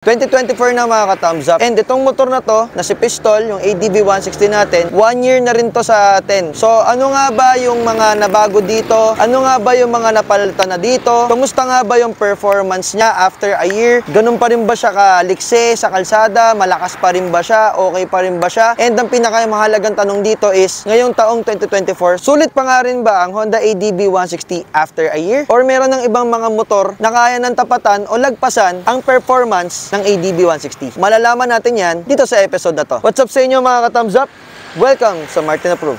2024 na mga ka-thumbs up. And itong motor na to, na si Pistol, yung ADV 160 natin, 1 year na rin to sa atin. So ano nga ba yung mga nabago dito? Ano nga ba yung mga napalitan na dito? Kumusta nga ba yung performance niya after a year? Ganun pa rin ba siya kalikse sa kalsada? Malakas pa rin ba siya? Okay pa rin ba siya? And ang pinakamahalagang tanong dito is, ngayong taong 2024, sulit pa nga rin ba ang Honda ADV 160 after a year? Or meron ng ibang mga motor na kaya ng tapatan o lagpasan ang performance ng ADV 160. Malalaman natin yan dito sa episode na to. What's up sa inyo mga ka-thumbs up? Welcome sa Martin Approved.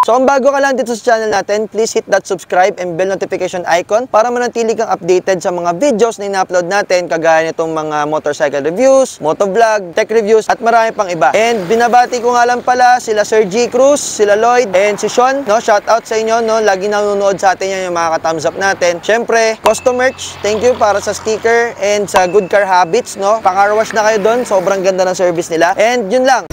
So kung bago ka lang dito sa channel natin, please hit that subscribe and bell notification icon para manatili kang updated sa mga videos na ina-upload natin kagaya nitong mga motorcycle reviews, motovlog, tech reviews at marami pang iba. And binabati ko nga lang pala sila Sir G. Cruz, sila Lloyd and si Sean, no? Shout out sa inyo, no? Lagi nanonood sa atin yan yung mga ka-thumbs up natin. Syempre, custom merch, thank you para sa sticker and sa Good Car Habits, no? Pa-car wash na kayo doon, sobrang ganda ng service nila. And yun lang.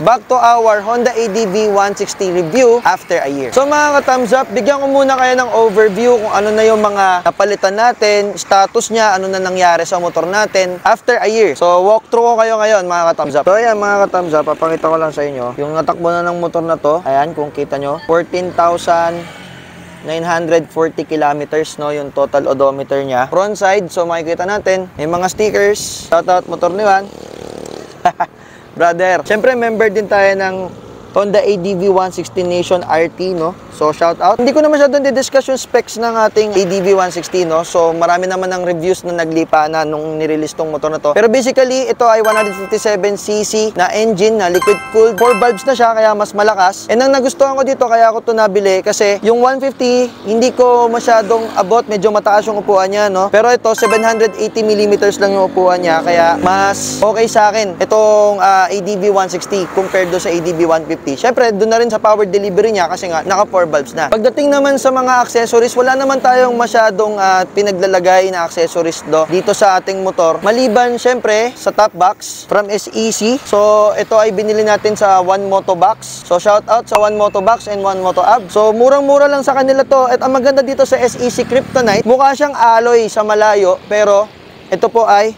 Back to our Honda ADV 160 review after a year. So mga ka-thumbs up, bigyan ko muna kayo ng overview kung ano na yung mga napalitan natin, status niya, ano na nangyari sa motor natin after a year. So walk through ko kayo ngayon mga ka-thumbs up. So ayan mga ka-thumbs up, papakita ko lang sa inyo yung natakbo na ng motor na to. Ayan kung kita nyo, 14,940 kilometers, no, yung total odometer niya. Front side, so makikita natin, may mga stickers. Shoutout motor ni Juan. Brother, syempre member din tayo ng Honda ADV 160 Nation RT, no? So, shout out. Hindi ko na masyadong di-discuss yung specs ng ating ADV 160, no? So, marami naman ng reviews na naglipa na nung nirelease tong motor na to. Pero basically, ito ay 157cc na engine na liquid-cooled. 4 valves na siya, kaya mas malakas. And ang nagustuhan ko dito, kaya ako ito nabili, kasi yung 150, hindi ko masyadong abot. Medyo mataas yung upuan niya, no? Pero ito, 780mm lang yung upuan niya, kaya mas okay sa akin itong ADV 160 compared do sa ADV 150. Syempre, doon na rin sa power delivery niya kasi nga naka 4 valves na. Pagdating naman sa mga accessories, wala naman tayong masyadong pinaglalagay na accessories dito sa ating motor. Maliban syempre sa top box from SEC. So, ito ay binili natin sa One Moto Box. So, shout out sa One Moto Box and One Moto Ab. So, murang-mura lang sa kanila to. At ang maganda dito sa SEC Kryptonite, mukha siyang alloy sa malayo, pero ito po ay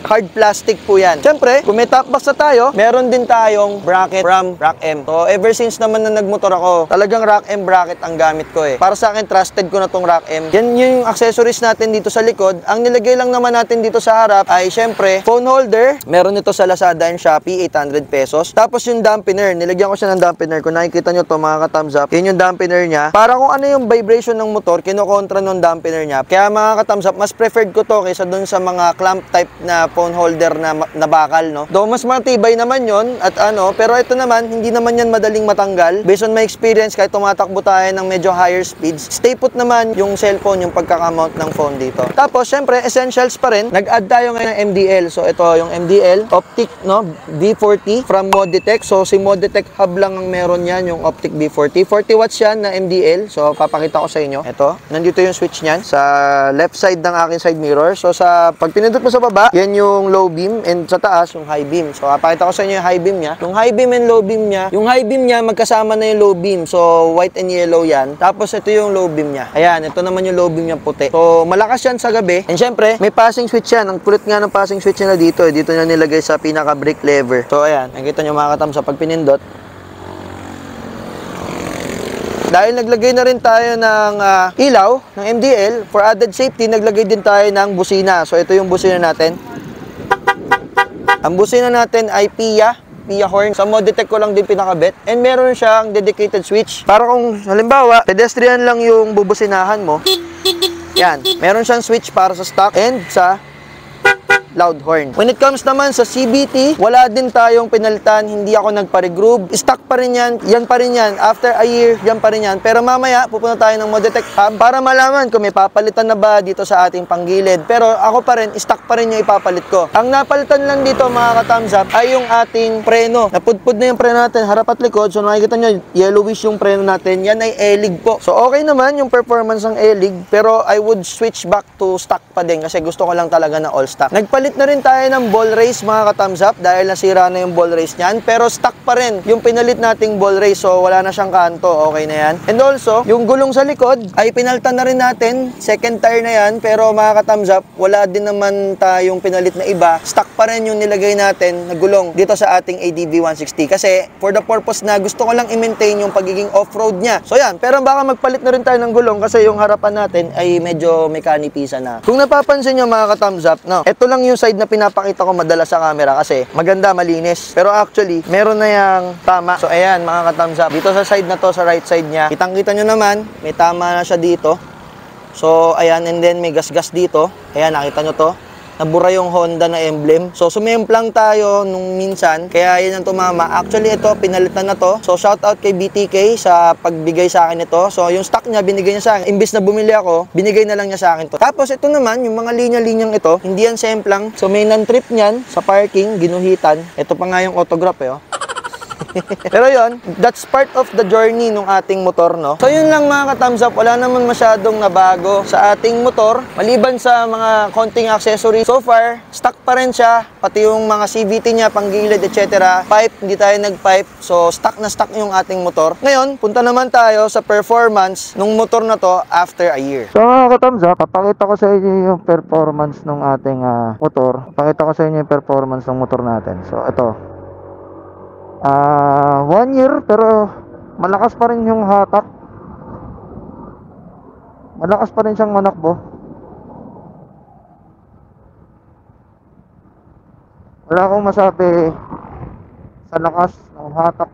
hard plastic po yan. Siyempre, kung may top box na tayo, meron din tayong bracket from Rock M. So, ever since naman na nagmotor ako, talagang Rock M bracket ang gamit ko eh. Para sa akin, trusted ko na tong Rock M. Yan yung accessories natin dito sa likod. Ang nilagay lang naman natin dito sa harap ay, siyempre, phone holder. Meron ito sa Lazada and Shopee, 800 pesos. Tapos yung dampener, nilagyan ko siya ng dampener. Kung nakikita nyo to mga ka-thumbs up, yun yung dampener niya. Para kung ano yung vibration ng motor, kinokontra ng dampener niya. Kaya mga ka-thumbs up, mas preferred ko to kaysa dun sa mga clamp type na phone holder na bakal, no? Though mas matibay naman yon at pero ito naman, hindi naman yan madaling matanggal. Based on my experience, kahit tumatakbo tayo ng medyo higher speeds, stay put naman yung cellphone, yung pagkakamount ng phone dito. Tapos, syempre, essentials pa rin. Nag-add tayo ngayon ng MDL. So, ito yung MDL, optic, no? V40 from Moditech. So, si Moditech hub lang ang meron yan, yung optic V40. 40 watts yan na MDL. So, papakita ko sa inyo. Ito, nandito yung switch niyan sa left side ng aking side mirror. So, pag pinindot mo sa baba, yan yung low beam and sa taas yung high beam. So, papakita ko sa inyo yung high beam niya. Yung high beam and low beam niya. Yung high beam niya, magkasama na yung low beam. So, white and yellow yan. Tapos, ito yung low beam niya. Ayan, ito naman yung low beam niya puti. So, malakas yan sa gabi. And syempre, may passing switch yan. Ang kulit nga ng passing switch niya na dito. Dito na nilagay sa pinaka-brake lever. So, ayan. Nakikita nyo mga katam sa pag pinindot. Dahil naglagay na rin tayo ng ilaw, ng MDL, for added safety, naglagay din tayo ng busina. So, ito yung busina natin. Ang busina natin ay PIA horn. Sa Moditech ko lang din pinakabit. And meron siyang dedicated switch. Para kung, halimbawa, pedestrian lang yung bubusinahan mo. Yan. Meron siyang switch para sa stock and sa loud horn. When it comes naman sa CVT, wala din tayong pinalitan, hindi ako nagpa-regroove. Stock pa rin yan pa rin yan. After a year, yan pa rin yan. Pero mamaya, pupunta tayo ng Modetech Hub para malaman kung may papalitan na ba dito sa ating panggilid. Pero ako pa rin, stock pa rin yung ipapalit ko. Ang napalitan lang dito mga ka-thumbs up ay yung ating preno. Napudpud na yung preno natin, harap at likod. So nakikita nyo, yellowish yung preno natin. Yan ay E-Lig po. So okay naman yung performance ng E-Lig, pero I would switch back to stock pa din kasi gusto ko lang talaga na all stock. Nagpalit na rin tayo ng ball race mga ka-thumbs up dahil nasira na yung ball race niyan, pero stock pa rin yung pinalit nating ball race, so wala na siyang kanto, okay na yan. And also, yung gulong sa likod ay pinaltan na rin natin, second tire na yan, pero mga ka-thumbs up, wala din naman tayong pinalit na iba, stock pa rin yung nilagay natin na gulong dito sa ating ADV 160 kasi for the purpose na gusto ko lang i-maintain yung pagiging off-road niya. So yan, pero baka magpalit na rin tayo ng gulong kasi yung harapan natin ay medyo mekanipisa na. Kung napapansin nyo mga ka-thumbs up, no, ito lang yung side na pinapakita ko madalas sa camera kasi maganda, malinis. Pero actually, meron na yung tama. So ayan mga ka-thumbs up, dito sa side na to, sa right side niya, kitang-kita nyo naman, may tama na siya dito. So ayan, and then may gas-gas dito. Ayan, nakita nyo to. Nabura yung Honda na emblem. So, sumemplang tayo nung minsan. Kaya yan ang tumama. Actually, ito, pinalitan na to. So, shout out kay BTK sa pagbigay sa akin ito. So, yung stock niya, binigay niya sa akin. Imbis na bumili ako, binigay na lang niya sa akin to. Tapos, ito naman, yung mga linya-linyang ito, hindi yan semplang. So, may non-trip niyan sa parking, ginuhitan. Ito pa nga yung autograph eh, oh. Pero yon, that's part of the journey ng ating motor, no? So yun lang mga ka-thumbs up, wala naman masyadong nabago sa ating motor maliban sa mga konting accessories. So far, stock pa rin siya, pati yung mga CVT niya, panggilid, etc. Pipe, hindi tayo nag-pipe. So stock na stock yung ating motor. Ngayon, punta naman tayo sa performance ng motor na to after a year. So mga ka-thumbs up, papakita ko sa inyo yung performance ng ating motor. Papakita ko sa inyo yung performance ng motor natin. So ito. 1 year pero malakas pa rin yung hatak. Malakas pa rin siyang manakbo. Wala akong masabi sa lakas ng hatak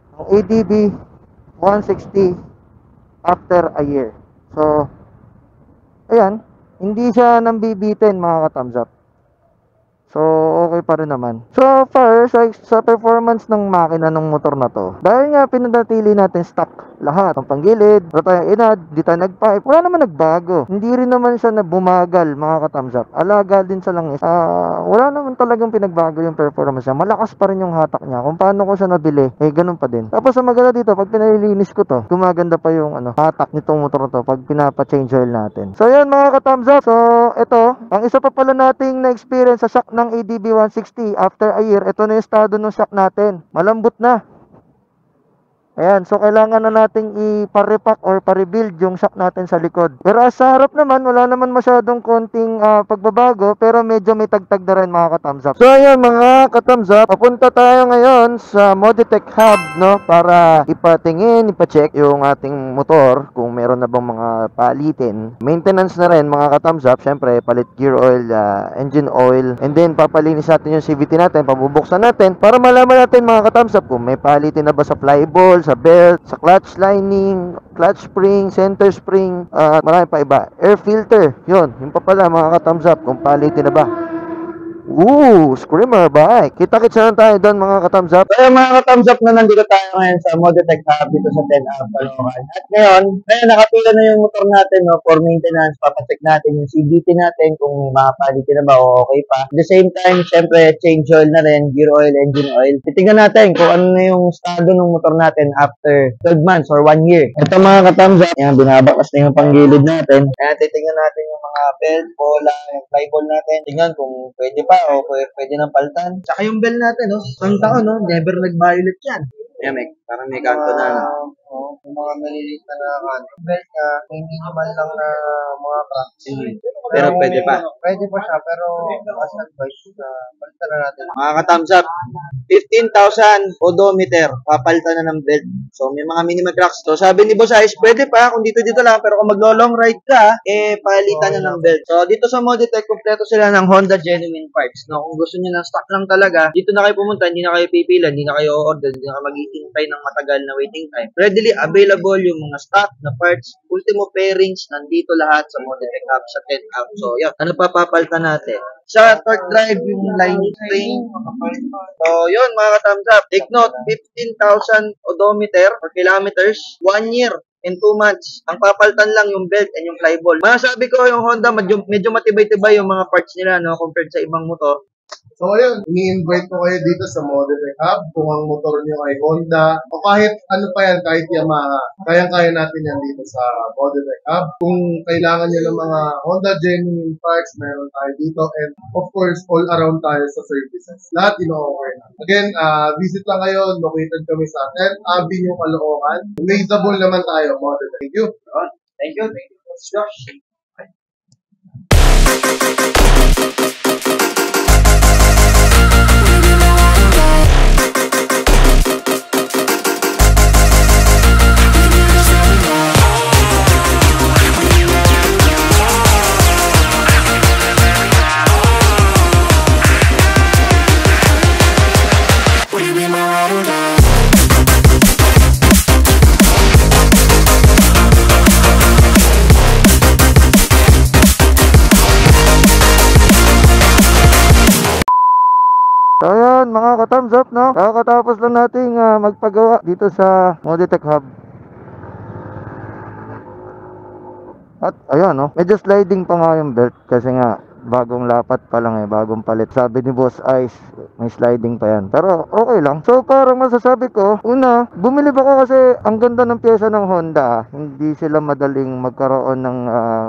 ng ADV 160 after a year. So ayan, hindi siya nambibitin mga ka-thumbs up. So, okay pa rin naman. So far, sa performance ng makina ng motor na to, dahil nga pinanatili natin stock lahat. Ang panggilid, wala tayong inad, di tayo nag-pipe, wala naman nagbago. Hindi rin naman siya na bumagal, mga ka-thumbs up. Alaga din sa langis. Wala naman talagang pinagbago yung performance niya. Malakas pa rin yung hatak niya. Kung paano ko siya nabili, ganun pa din. Tapos, ang maganda dito, pag pinalilinis ko to, gumaganda pa yung hatak nitong motor na to pag pinapa-change oil natin. So, yan mga ka-thumbs up. So, ito, ang isa pa pala nating na-experience sa shock ng ADV 160 after a year, ito na yung estado ng shock natin. Malambot na. Ayan, so kailangan na nating ipa-repack or pa-rebuild yung shock natin sa likod. Pero sa harap naman, wala naman masyadong konting pagbabago, pero medyo may tagtag na rin mga ka-thumbs up. So ayan mga ka-thumbs up, papunta tayo ngayon sa Modetech Hub, no, para ipatingin, ipa-check yung ating motor kung meron na bang mga palitin. Maintenance na rin mga ka-thumbs up, syempre palit gear oil, engine oil, and then papalinis natin yung CVT natin, pabubuksan natin para malaman natin mga ka-thumbs up kung may palitin na ba sa flyball, sa belt, sa clutch lining, clutch spring, center spring, at marami pa iba. Air filter, yun, yung pa pala mga ka-thumbs up kung palitin na ba. Screamer bike. Kita-kits na lang tayo doon mga ka-thumbs up. Kaya mga ka-thumbs up na nandito tayo ngayon sa Modetech Hub dito sa 10 Caloocan. At ngayon, nakapila na yung motor natin, no, for maintenance. Papacheck natin yung CVT natin kung makapalitin na ba o okay pa. At the same time, syempre, change oil na rin, gear oil, engine oil. Titingnan natin kung ano na yung estado ng motor natin after 12 months or 1 year. Ito mga ka-thumbs up, yan, binabakas na yung panggilid natin. Kaya titingnan natin yung mga belt, bola, yung flyball natin. Tingnan kung pwede pa o pwede nang palitan. Tsaka yung bell natin, no? Isang taon, no? Never nag-violet yan. Yan, parang may kanto na. Yung mga maliliit na belt na hindi naman lang na mga cracks. Pero pwede pa. Pwede pa siya, pero as advice, palitan na natin. Mga ka-thumbs up, 15,000 odometer, papalitan na ng belt. So, may mga minimal cracks. So, sabi ni Boss Ice, pwede pa kung dito lang, pero kung maglo-long ride ka, palitan nyo ng belt. So, dito sa Moditech, kompleto sila ng Honda genuine parts. No, kung gusto niyo ng stock lang talaga, dito na kayo pumunta, hindi na kayo pipila, hindi na kayo order, hindi na kayo maghihintay ng matagal na waiting time. Readily available yung mga stock na parts, ultimo pairings, nandito lahat sa Moditech Hub, sa 10 Hub. So, yun. Ano pa papalitan natin? Sa torque drive, yung lining spring. So, yun, mga ka-thumbs up. Take note, 15,000 odometer or kilometers, 1 year and 2 months. Ang papalitan lang yung belt and yung flyball. Masasabi ko yung Honda, medyo matibay-tibay yung mga parts nila, no, compared sa ibang motor. So ayun, ini-invite ko kayo dito sa Moditech Hub kung ang motor niyo ay Honda o kahit ano pa yan, kahit Yamaha. Kayang-kaya natin yan dito sa Moditech Hub. Kung kailangan niyo ng mga Honda genuine parts, meron tayo dito, and of course, all around tayo sa services. Lahat ino-offer na. Again, visit lang kayo, located kami sa 10th Avenue, Caloocan. Amazable naman tayo, Moditech. Thank you. Thank you. Josh. So ayan, mga ka-thumbs up, no? Kakatapos lang nating magpagawa dito sa Moditech Hub. At ayan, no? Medyo sliding pa nga yung belt kasi nga bagong lapat pa lang bagong palit. Sabi ni Boss Ice, may sliding pa yan. Pero okay lang. So parang masasabi ko, una, bumili ako kasi ang ganda ng pyesa ng Honda. Hindi sila madaling magkaroon ng,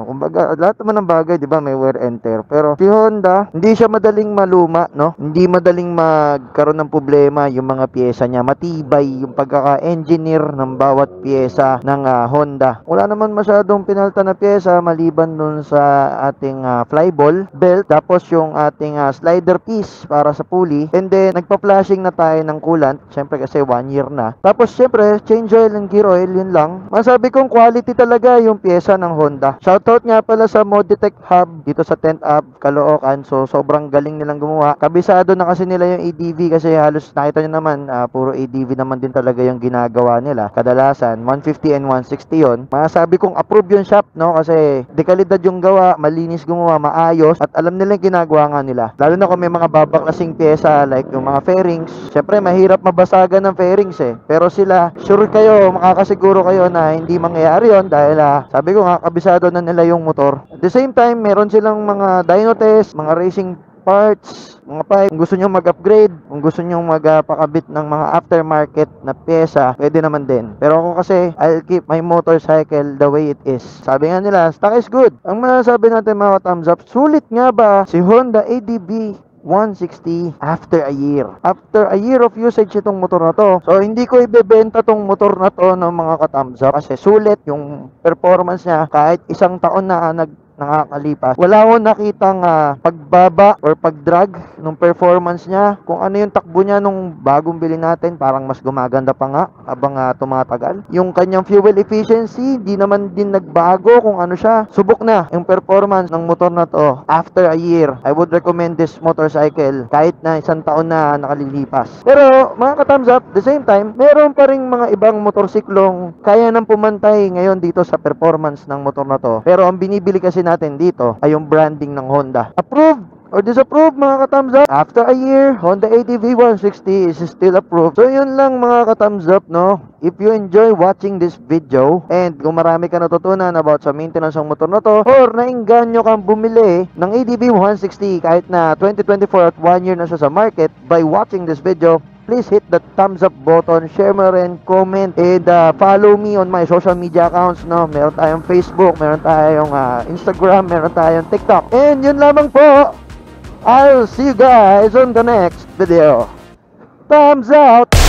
kumbaga, lahat naman ng bagay, di ba, may wear and tear. Pero si Honda, hindi siya madaling maluma, no? Hindi madaling magkaroon ng problema yung mga pyesa niya. Matibay yung pagkaka-engineer ng bawat pyesa ng Honda. Wala naman masyadong pinalta na pyesa maliban dun sa ating flyball belt, tapos yung ating slider piece para sa pulley, and then nagpa-flashing na tayo ng coolant, syempre kasi 1 year na. Tapos syempre change oil and gear oil, yun lang. Masabi kong quality talaga yung pyesa ng Honda. Shoutout nga pala sa Moditech Hub dito sa 10th Ave, Caloocan. So sobrang galing nilang gumawa. Kabisado na kasi nila yung ADV kasi halos nakita nyo naman, puro ADV naman din talaga yung ginagawa nila. Kadalasan 150 and 160 yon. Masabi kong approve yung shop, no, kasi dekalidad yung gawa, malinis gumawa, maayos, at alam nila yung ginagawa nga nila. Lalo na kung may mga babaklasing pyesa like yung mga fairings. Syempre mahirap mabasagan ng fairings pero sila, sure kayo, makakasiguro kayo na hindi mangyayari yon dahil sabi ko nga, kabisado na nila yung motor. At the same time, meron silang mga dyno test, mga racing parts, mga pipe. Kung gusto nyo mag-upgrade, kung gusto nyo magpakabit ng mga aftermarket na pyesa, pwede naman din. Pero ako kasi, I'll keep my motorcycle the way it is. Sabi nga nila, stock is good. Ang masasabi natin mga thumbs up, sulit nga ba si Honda ADV 160 after a year? After a year of usage itong motor na to. So hindi ko ibebenta tong motor na to ng mga ka-thumbs up kasi sulit yung performance niya kahit isang taon na nakakalipas. Wala akong nakitang pagbaba or pagdrag nung performance niya. Kung ano yung takbo niya nung bagong bili natin, parang mas gumaganda pa nga habang tumatagal. Yung kanyang fuel efficiency, di naman din nagbago kung ano siya. Subok na yung performance ng motor na to. After a year, I would recommend this motorcycle kahit na isang taon na nakalilipas. Pero mga ka-thumbs up, the same time, meron pa ring mga ibang motorsiklong kaya nang pumantay ngayon dito sa performance ng motor na to. Pero ang binibili kasi natin dito ay yung branding ng Honda. Approved or disapproved mga ka-thumbs up. After a year, Honda ADV 160 is still approved. So yun lang mga ka-thumbs up, no? If you enjoy watching this video and kung marami ka natutunan about sa maintenance ng motor na to or nainganyo kang bumili ng ADV 160 kahit na 2024 at 1 year na siya sa market by watching this video, please hit the thumbs up button, share mo rin, comment, and follow me on my social media accounts, no? Meron tayong Facebook, meron tayong Instagram, meron tayong TikTok. And yun lamang po. I'll see you guys on the next video. Thumbs out!